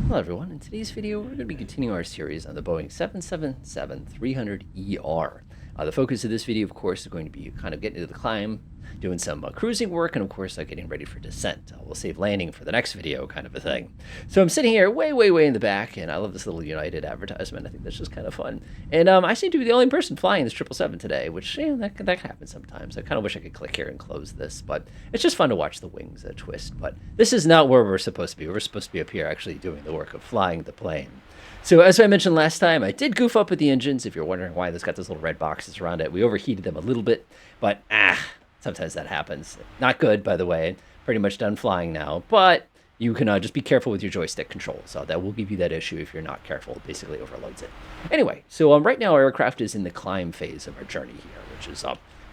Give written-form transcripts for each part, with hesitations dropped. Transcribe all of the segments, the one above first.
Hello everyone, in today's video we're going to be continuing our series on the Boeing 777-300ER. The focus of this video, of course, is going to be kind of getting into the climb, doing some cruising work, and of course getting ready for descent. We'll save landing for the next video kind of a thing. So I'm sitting here way in the back, and I love this little United advertisement. I think that's just kind of fun. And I seem to be the only person flying this 777 today, which, that happens sometimes. I kind of wish I could click here and close this, but it's just fun to watch the wings twist. But this is not where we're supposed to be. We're supposed to be up here actually doing the work of flying the plane. So as I mentioned last time, I did goof up with the engines. If you're wondering why this got those little red boxes around it, we overheated them a little bit, but sometimes that happens. Not good, by the way. Pretty much done flying now, but you can just be careful with your joystick controls. That will give you that issue if you're not careful. It basically overloads it. Anyway, so right now our aircraft is in the climb phase of our journey here, which is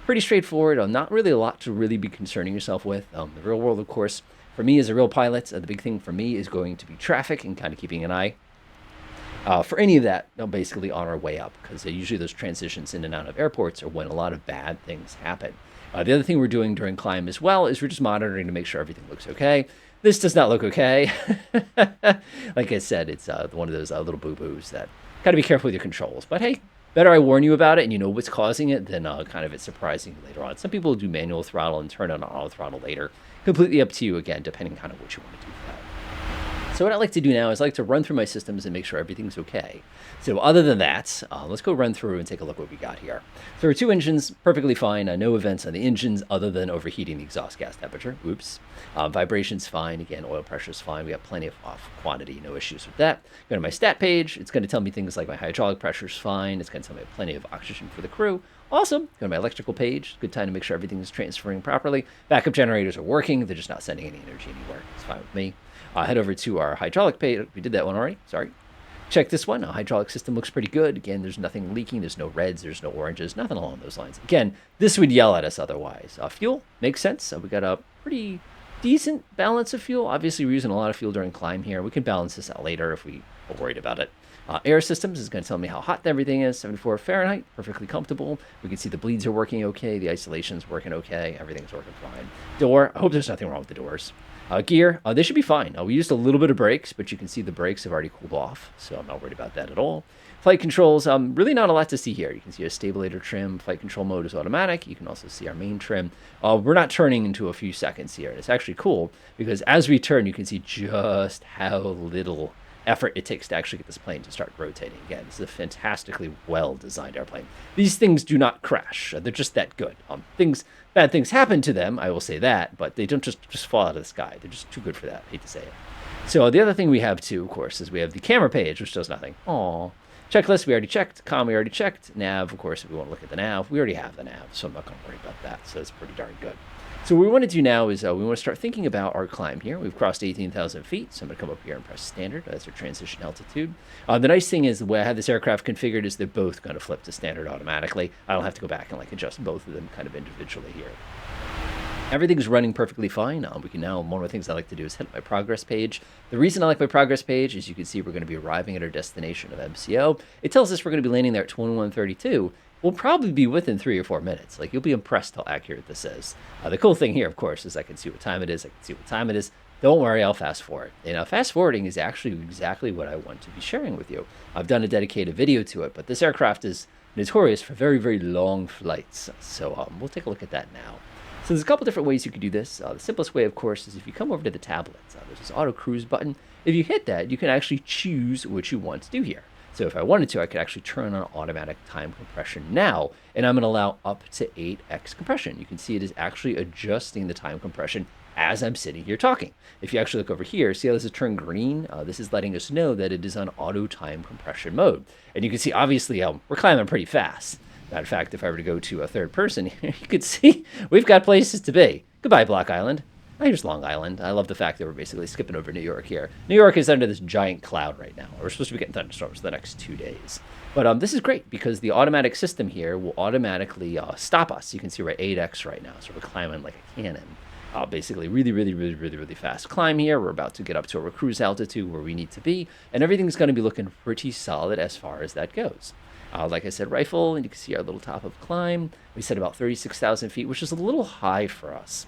pretty straightforward. Not really a lot to really be concerning yourself with. The real world, of course, for me as a real pilot, the big thing for me is going to be traffic and kind of keeping an eye for any of that, basically on our way up, because usually those transitions in and out of airports are when a lot of bad things happen. The other thing we're doing during climb as well is we're just monitoring to make sure everything looks okay. This does not look okay. Like I said, it's one of those little boo-boos that got to be careful with your controls. But hey, better I warn you about it and you know what's causing it than kind of it surprising you later on. Some people do manual throttle and turn on auto throttle later. Completely up to you, again, depending on what you want to do for that. So what I like to do now is I like to run through my systems and make sure everything's okay. So other than that, let's go run through and take a look what we got here. So our two engines, perfectly fine. No events on the engines other than overheating the exhaust gas temperature. Oops. Vibration's fine. Again, oil pressure's fine. We have plenty of quantity, no issues with that. Go to my stat page. It's going to tell me things like my hydraulic pressure's fine. It's going to tell me I have plenty of oxygen for the crew. Awesome. Go to my electrical page. Good time to make sure everything is transferring properly. Backup generators are working. They're just not sending any energy anywhere. It's fine with me. Head over to our hydraulic page. We did that one already. Sorry. Check this one. Our hydraulic system looks pretty good. Again, there's nothing leaking. There's no reds. There's no oranges. Nothing along those lines. Again, this would yell at us otherwise. Fuel makes sense. We got a pretty decent balance of fuel. Obviously, we're using a lot of fuel during climb here. We can balance this out later if we are worried about it. Air systems is going to tell me how hot everything is. 74 Fahrenheit, perfectly comfortable. We can see the bleeds are working okay. The isolation's working okay. Everything's working fine. Door, I hope there's nothing wrong with the doors. Gear, they should be fine. We used a little bit of brakes, but you can see the brakes have already cooled off, so I'm not worried about that at all. Flight controls, really not a lot to see here. You can see a stabilizer trim. Flight control mode is automatic. You can also see our main trim. We're not turning into a few seconds here. It's actually cool because as we turn, you can see just how little effort it takes to actually get this plane to start rotating. Again, this is a fantastically well-designed airplane. These things do not crash. They're just that good. Bad things happen to them, I will say that, but they don't just fall out of the sky. They're just too good for that. I hate to say it. So the other thing we have too, of course, is we have the camera page, which does nothing. Aww. Checklist, we already checked. Com, we already checked. Nav, of course, if we want to look at the nav, we already have the nav, so I'm not going to worry about that. So it's pretty darn good. So what we want to do now is we want to start thinking about our climb here. We've crossed 18,000 feet, so I'm going to come up here and press standard. That's our transition altitude. The nice thing is the way I have this aircraft configured is they're both going to flip to standard automatically. I don't have to go back and adjust both of them kind of individually here. Everything's running perfectly fine. We can now, one of the things I like to do is hit my progress page. The reason I like my progress page is you can see we're going to be arriving at our destination of MCO. It tells us we're going to be landing there at 21:32. We'll probably be within 3 or 4 minutes. You'll be impressed how accurate this is. The cool thing here, of course, is I can see what time it is. I can see what time it is. Don't worry, I'll fast forward. Fast forwarding is actually exactly what I want to be sharing with you. I've done a dedicated video to it, but this aircraft is notorious for very long flights. So we'll take a look at that now. So there's a couple different ways you can do this. The simplest way, of course, is if you come over to the tablet. There's this auto cruise button. If you hit that, you can actually choose what you want to do here. So if I wanted to, I could actually turn on automatic time compression now, and I'm going to allow up to 8x compression. You can see it is actually adjusting the time compression as I'm sitting here talking. If you actually look over here, see how this has turned green? This is letting us know that it is on auto time compression mode. And you can see, obviously, we're climbing pretty fast. Matter of fact, if I were to go to a third person, you could see we've got places to be. Goodbye, Block Island. Here's Long Island. I love the fact that we're basically skipping over New York here. New York is under this giant cloud right now. We're supposed to be getting thunderstorms for the next 2 days. But this is great because the automatic system here will automatically stop us. You can see we're at 8x right now, so we're climbing like a cannon. Basically really fast climb here. We're about to get up to our cruise altitude where we need to be, and everything's going to be looking pretty solid as far as that goes. Like I said, rifle, and you can see our little top of climb. We set about 36,000 feet, which is a little high for us.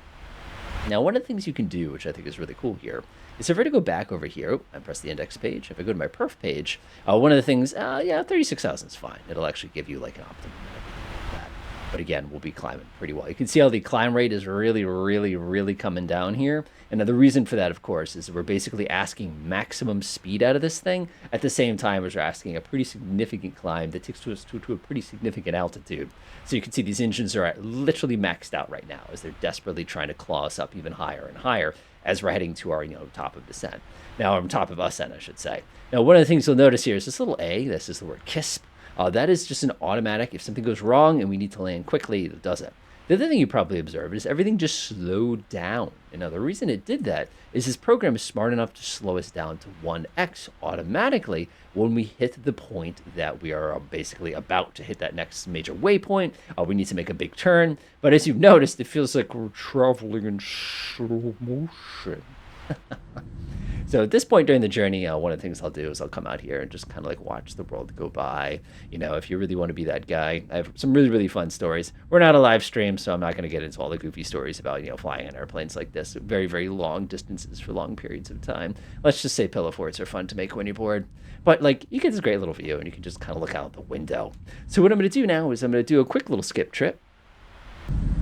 Now, one of the things you can do, which I think is really cool here, is if I were to go back over here and press the index page, if I go to my perf page, one of the things, yeah, 36,000 is fine. It'll actually give you like an optimum and everything like that. But again, we'll be climbing pretty well. You can see how the climb rate is really, really, really coming down here. And the reason for that, of course, is that we're basically asking maximum speed out of this thing at the same time as we're asking a pretty significant climb that takes us to a pretty significant altitude. So you can see these engines are literally maxed out right now as they're desperately trying to claw us up even higher and higher as we're heading to our, top of descent. Now, on top of ascent, I should say. Now, one of the things you'll notice here is this little A. This is the word KISP. That is just an automatic. If something goes wrong and we need to land quickly, it does it. The other thing you probably observed is everything just slowed down. And now the reason it did that is this program is smart enough to slow us down to 1x automatically when we hit the point that we are basically about to hit that next major waypoint. We need to make a big turn. But as you've noticed, it feels like we're traveling in slow motion. So at this point during the journey, one of the things I'll do is I'll come out here and just kind of like watch the world go by. If you really want to be that guy, I have some really, really fun stories. We're not a live stream, so I'm not going to get into all the goofy stories about, flying on airplanes like this, very, very long distances for long periods of time. Let's just say pillow forts are fun to make when you're bored. But you get this great little view and you can just kind of look out the window. So what I'm going to do now is I'm going to do a quick little skip trip.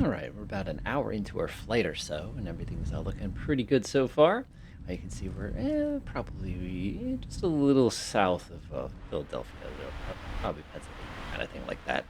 All right, we're about an hour into our flight or so, and everything's looking pretty good so far. You can see we're probably just a little south of Philadelphia, probably Pennsylvania, kind of thing like that.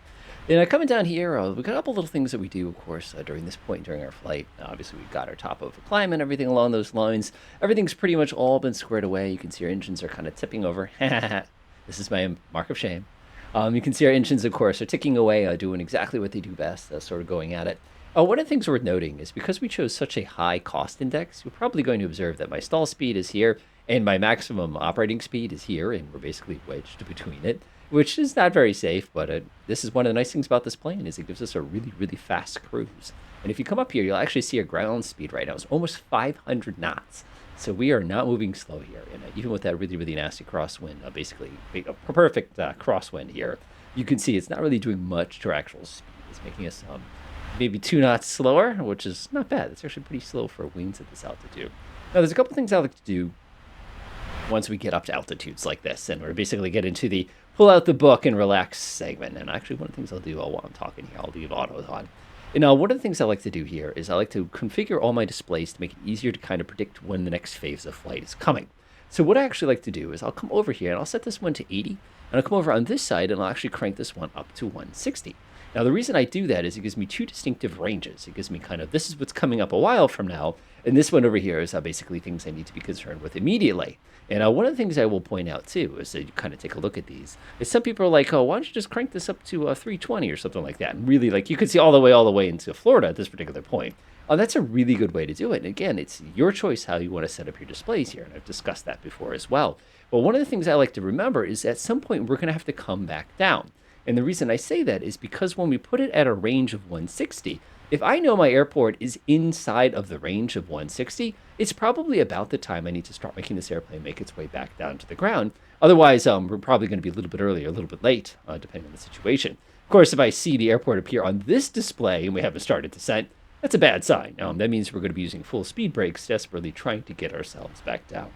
And coming down here, we've got a couple little things that we do, of course, during this point during our flight. Obviously, we've got our top of a climb and everything along those lines. Everything's pretty much all been squared away. You can see our engines are kind of tipping over. This is my mark of shame. You can see our engines, of course, are ticking away, doing exactly what they do best, sort of going at it. One of the things worth noting is because we chose such a high cost index, you're probably going to observe that my stall speed is here and my maximum operating speed is here, and we're basically wedged between it, which is not very safe, but this is one of the nice things about this plane is it gives us a really, really fast cruise. And if you come up here, you'll actually see our ground speed right now is almost 500 knots. So we are not moving slow here. And even with that really, really nasty crosswind, basically a perfect crosswind here, you can see it's not really doing much to our actual speed. It's making us maybe 2 knots slower, which is not bad. It's actually pretty slow for wings at this altitude. Now, there's a couple things I like to do once we get up to altitudes like this, and we're basically get into the pull out the book and relax segment. And actually, one of the things I'll do while I'm talking here, I'll leave autos on. And one of the things I like to do here is I like to configure all my displays to make it easier to kind of predict when the next phase of flight is coming. So what I actually like to do is I'll come over here and I'll set this one to 80, and I'll come over on this side and I'll actually crank this one up to 160. Now, the reason I do that is it gives me 2 distinctive ranges. It gives me kind of, this is what's coming up a while from now, and this one over here is basically things I need to be concerned with immediately. And one of the things I will point out, too, is that you kind of take a look at these, is some people are like, oh, why don't you just crank this up to 320 or something like that? And really, you could see all the way into Florida at this particular point. That's a really good way to do it. And again, it's your choice how you want to set up your displays here, and I've discussed that before as well. But one of the things I like to remember is at some point we're going to have to come back down. And the reason I say that is because when we put it at a range of 160, if I know my airport is inside of the range of 160, it's probably about the time I need to start making this airplane make its way back down to the ground. Otherwise, we're probably going to be a little bit early or a little bit late, depending on the situation. Of course, if I see the airport appear on this display and we haven't started descent, that's a bad sign. That means we're going to be using full speed brakes, desperately trying to get ourselves back down.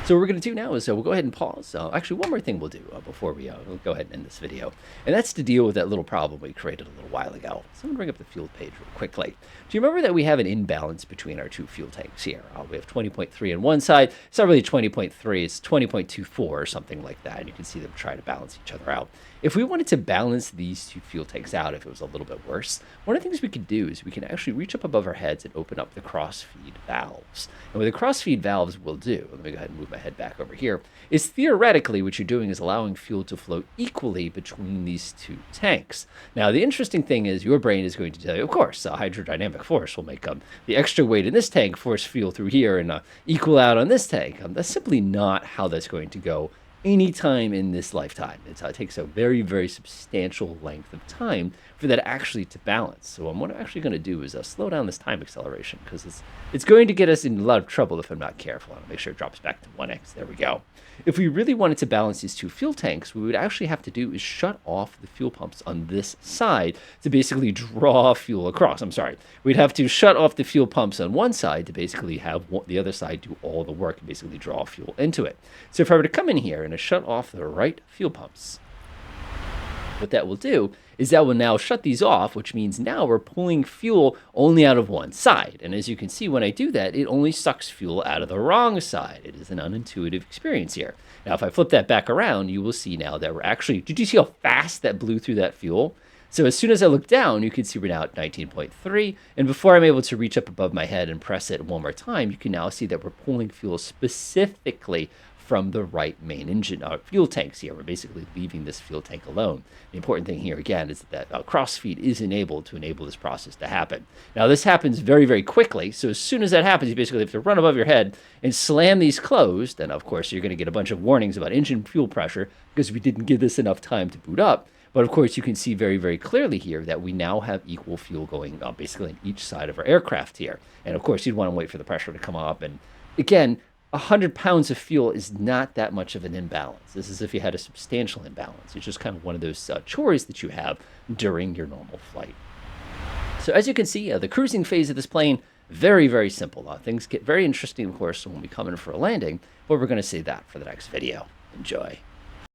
So what we're going to do now is we'll go ahead and pause. Actually, one more thing we'll do before we'll go ahead and end this video, and that's to deal with that little problem we created a little while ago. So I'm going to bring up the fuel page real quickly. Do you remember that we have an imbalance between our 2 fuel tanks here? We have 20.3 on one side. It's not really 20.3. It's 20.24 or something like that, and you can see them try to balance each other out. If we wanted to balance these 2 fuel tanks out, if it was a little bit worse, one of the things we could do is we can actually reach up above our heads and open up the cross-feed valves. And what the cross-feed valves will do, let me go ahead and move my head back over here, is theoretically what you're doing is allowing fuel to flow equally between these 2 tanks. Now, the interesting thing is your brain is going to tell you, of course, hydrodynamic force will make the extra weight in this tank force fuel through here and equal out on this tank. That's simply not how that's going to go anytime in this lifetime. It takes a very, very substantial length of time for for that actually to balance. So what I'm actually going to do is slow down this time acceleration, because it's going to get us in a lot of trouble if I'm not careful. I'll make sure it drops back to 1x. There we go. If we really wanted to balance these two fuel tanks, what we would actually have to do is shut off the fuel pumps on this side to basically draw fuel across. I'm sorry. We'd have to shut off the fuel pumps on one side to basically have the other side do all the work and basically draw fuel into it. So if I were to come in here and shut off the right fuel pumps, what that will do is that will now shut these off, which means now we're pulling fuel only out of one side. And as you can see, when I do that, it only sucks fuel out of the wrong side. It is an unintuitive experience here. Now, if I flip that back around, you will see now that we're actually, did you see how fast that blew through that fuel? So as soon as I look down, you can see we're now at 19.3. And before I'm able to reach up above my head and press it one more time, you can now see that we're pulling fuel specifically from the right main engine fuel tanks here. We're basically leaving this fuel tank alone. The important thing here, again, is that crossfeed is enabled to enable this process to happen. Now, this happens very, very quickly. So as soon as that happens, you basically have to run above your head and slam these closed. And of course, you're going to get a bunch of warnings about engine fuel pressure because we didn't give this enough time to boot up. But of course, you can see very, very clearly here that we now have equal fuel going basically on each side of our aircraft here. And of course, you'd want to wait for the pressure to come up. And again, 100 pounds of fuel is not that much of an imbalance. This is if you had a substantial imbalance. It's just kind of one of those chores that you have during your normal flight. So as you can see, the cruising phase of this plane, very, very simple. Things get very interesting, of course, when we come in for a landing, but we're going to save that for the next video. Enjoy.